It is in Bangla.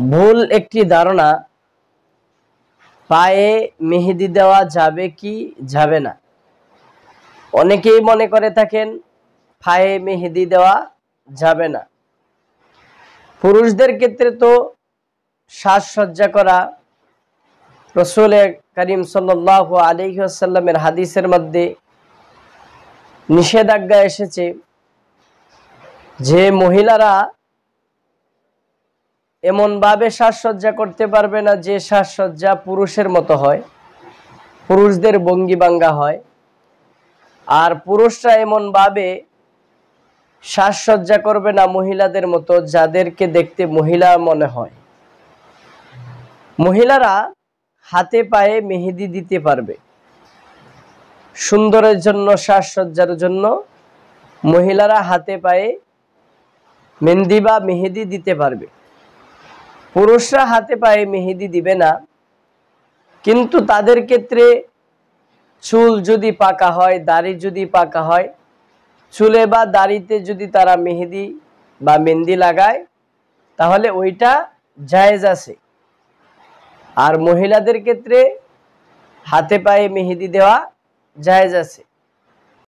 ভুল একটি ধারণা, পায়ে মেহেদি দেওয়া যাবে কি যাবে না। অনেকেই মনে করে থাকেন পায়ে মেহেদি দেওয়া যাবে না। পুরুষদের ক্ষেত্রে তো সাজসজ্জা করা রাসূল করিম সাল্লাল্লাহু আলাইহি ওয়াসাল্লামের হাদিসের মধ্যে নিষেধাজ্ঞা এসেছে যে মহিলারা এমন ভাবে সাজসজ্জা করতে পারবে না যে সাজসজ্জা পুরুষের মতো হয়, পুরুষদের ভঙ্গি ভাঙ্গা হয়। আর পুরুষরা এমন ভাবে সাজসজ্জা করবে না মহিলাদের মতো যাদেরকে দেখতে মহিলা মনে হয়। মহিলারা হাতে পায়ে মেহেদি দিতে পারবে, সুন্দরের জন্য, সাজসজ্জার জন্য মহিলারা হাতে পায়ে মেহেদি বা মেহেদি দিতে পারবে। পুরুষরা হাতে পায়ে মেহেদি দিবে না। কিন্তু তাদের ক্ষেত্রে চুল যদি পাকা হয়, দাড়ি যদি পাকা হয়, চুলে বা দাড়িতে যদি তারা মেহেদি বা মেহেন্দি লাগায় তাহলে ওইটা জায়েজ আছে। আর মহিলাদের ক্ষেত্রে হাতে পায়ে মেহেদি দেওয়া জায়েজ আছে।